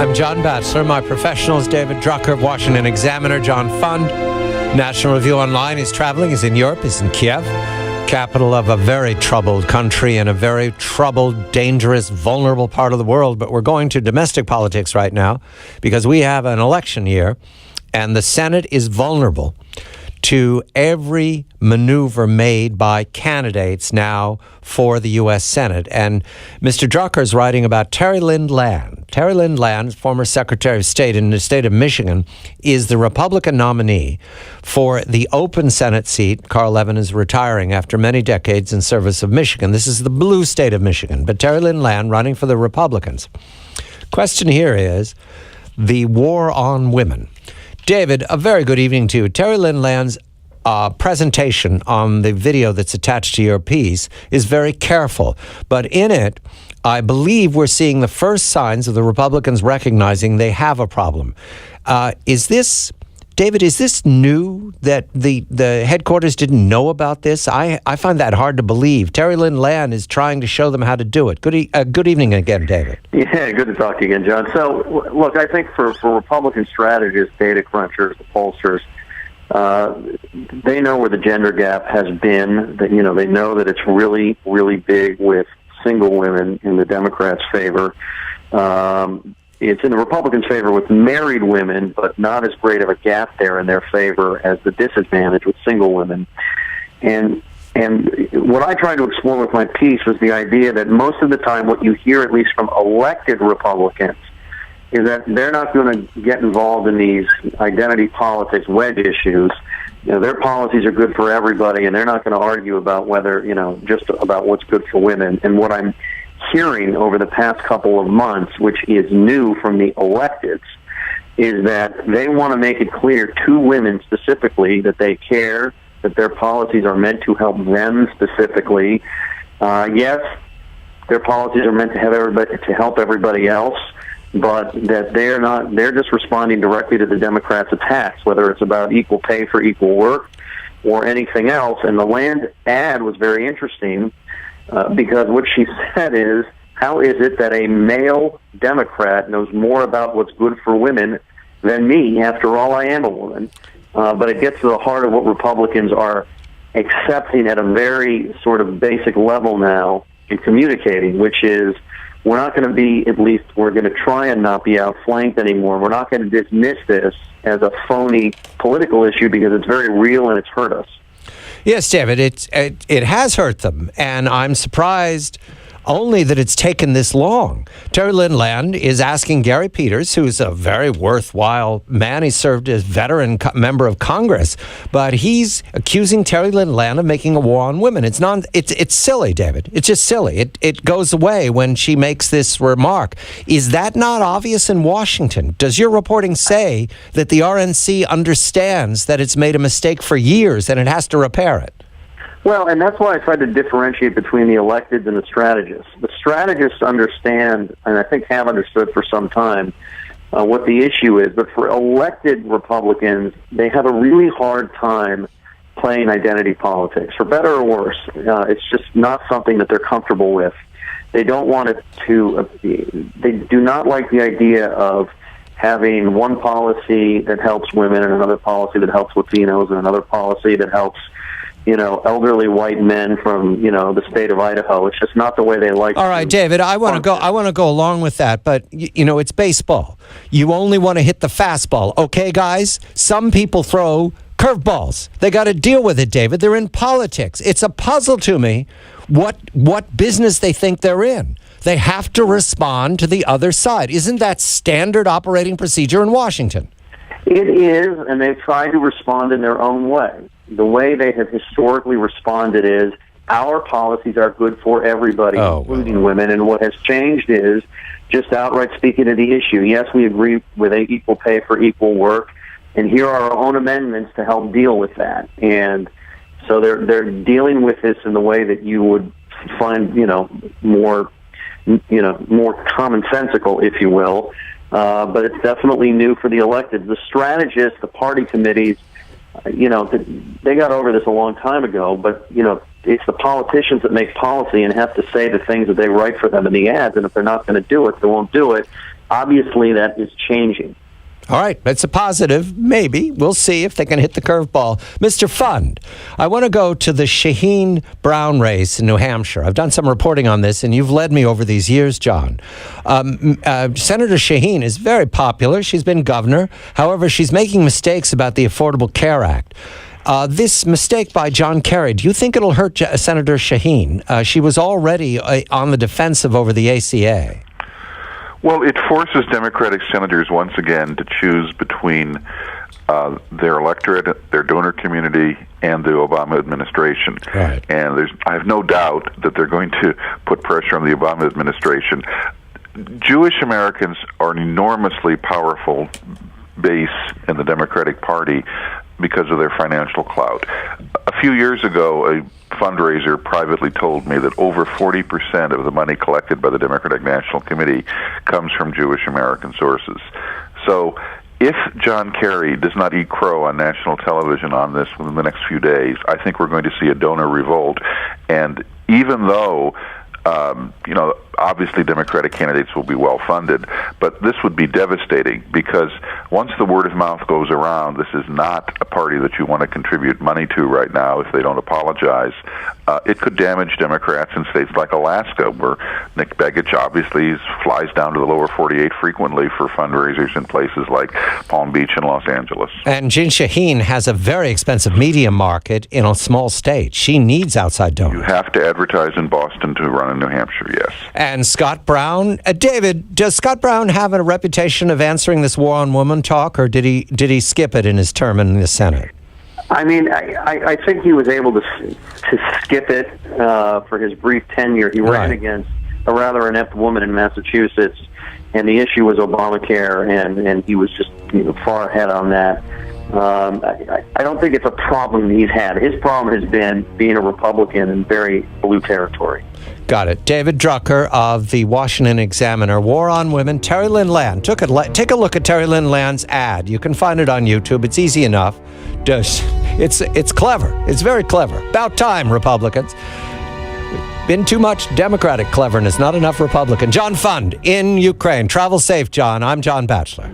I'm John Batchelor. My professional is David Drucker of Washington Examiner. John Fund, National Review Online. He's traveling. He's in Europe. He's in Kiev, capital of a very troubled country and a very troubled, dangerous, vulnerable part of the world. But we're going to domestic politics right now because we have an election year and the Senate is vulnerable to every maneuver made by candidates now for the U.S. Senate. And Mr. Drucker is writing about Terry Lynn Land. Terry Lynn Land, former Secretary of State in the state of Michigan, is the Republican nominee for the open Senate seat. Carl Levin is retiring after many decades in service of Michigan. This is the blue state of Michigan, but Terry Lynn Land running for the Republicans. Question here is the war on women. David, a very good evening to you. Terry Lynn Land's presentation on the video that's attached to your piece is very careful. But in it, I believe we're seeing the first signs of the Republicans recognizing they have a problem. David, is this new that the headquarters didn't know about this? I find that hard to believe. Terry Lynn Land is trying to show them how to do it. Good evening again, David. Yeah, good to talk to you again, John. So, look, I think for Republican strategists, data crunchers, the pollsters, they know where the gender gap has been. That, they know that it's really, really big with single women in the Democrats' favor. It's in the Republicans' favor with married women, but not as great of a gap there in their favor as the disadvantage with single women. And what I tried to explore with my piece was the idea that most of the time what you hear, at least from elected Republicans, is that they're not going to get involved in these identity politics wedge issues. Their policies are good for everybody, and they're not going to argue about whether, just about what's good for women. And what I'm hearing over the past couple of months, which is new from the electeds, is that they want to make it clear to women specifically that they care, that their policies are meant to help them specifically. Yes, their policies are meant to help everybody else, but that they're just responding directly to the Democrats' attacks, whether it's about equal pay for equal work or anything else. And the Land ad was very interesting because what she said is, how is it that a male Democrat knows more about what's good for women than me? After all, I am a woman. But it gets to the heart of what Republicans are accepting at a very sort of basic level now in communicating, which is, we're not going to be, at least we're going to try and not be outflanked anymore. We're not going to dismiss this as a phony political issue because it's very real and it's hurt us. Yes, David, it has hurt them, and I'm surprised only that it's taken this long. Terry Lynn Land is asking Gary Peters, who's a very worthwhile man. He served as veteran member of Congress, but he's accusing Terry Lynn Land of making a war on women. It's silly, David. It's just silly. It goes away when she makes this remark. Is that not obvious in Washington? Does your reporting say that the RNC understands that it's made a mistake for years and it has to repair it? Well, and that's why I tried to differentiate between the electeds and the strategists. The strategists understand, and I think have understood for some time, what the issue is. But for elected Republicans, they have a really hard time playing identity politics, for better or worse. It's just not something that they're comfortable with. They don't want it to. They do not like the idea of having one policy that helps women and another policy that helps Latinos and another policy that helps elderly white men from, the state of Idaho. It's just not the way they like. All right, David, I want to go along with that, but it's baseball. You only want to hit the fastball. Okay, guys? Some people throw curveballs. They got to deal with it, David. They're in politics. It's a puzzle to me what business they think they're in. They have to respond to the other side. Isn't that standard operating procedure in Washington? It is, and they've tried to respond in their own way. The way they have historically responded is, our policies are good for everybody, including women, and what has changed is just outright speaking to the issue. Yes, we agree with equal pay for equal work, and here are our own amendments to help deal with that. And so they're dealing with this in the way that you would find, more commonsensical, if you will. But it's definitely new for the elected. The strategists, the party committees, they got over this a long time ago, but, it's the politicians that make policy and have to say the things that they write for them in the ads, and if they're not going to do it, they won't do it. Obviously, that is changing. All right, it's a positive. Maybe. We'll see if they can hit the curveball. Mr. Fund, I want to go to the Shaheen-Brown race in New Hampshire. I've done some reporting on this, and you've led me over these years, John. Senator Shaheen is very popular. She's been governor. However, she's making mistakes about the Affordable Care Act. This mistake by John Kerry, do you think it'll hurt Senator Shaheen? She was already on the defensive over the ACA. Well, it forces Democratic senators once again to choose between their electorate, their donor community, and the Obama administration. Right. And I have no doubt that they're going to put pressure on the Obama administration. Jewish Americans are an enormously powerful base in the Democratic Party because of their financial clout. A few years ago, a fundraiser privately told me that over 40% of the money collected by the Democratic National Committee comes from Jewish American sources. So if John Kerry does not eat crow on national television on this within the next few days, I think we're going to see a donor revolt. And even though obviously Democratic candidates will be well funded, but this would be devastating because once the word of mouth goes around, this is not a party that you want to contribute money to right now if they don't apologize. It could damage Democrats in states like Alaska, where Nick Begich obviously flies down to the lower 48 frequently for fundraisers in places like Palm Beach and Los Angeles. And Jean Shaheen has a very expensive media market in a small state. She needs outside donors. You have to advertise in Boston to run in New Hampshire, yes. And Scott Brown, David, does Scott Brown have a reputation of answering this war on women talk, or did he skip it in his term in the Senate? I mean, I think he was able to skip it for his brief tenure. He ran against a rather inept woman in Massachusetts, and the issue was Obamacare, and he was just far ahead on that. I don't think it's a problem he's had. His problem has been being a Republican in very blue territory. Got it. David Drucker of the Washington Examiner. War on Women. Terry Lynn Land. Take a look at Terry Lynn Land's ad. You can find it on YouTube. It's easy enough. It's clever. It's very clever. About time, Republicans. Been too much Democratic cleverness, not enough Republican. John Fund in Ukraine. Travel safe, John. I'm John Batchelor.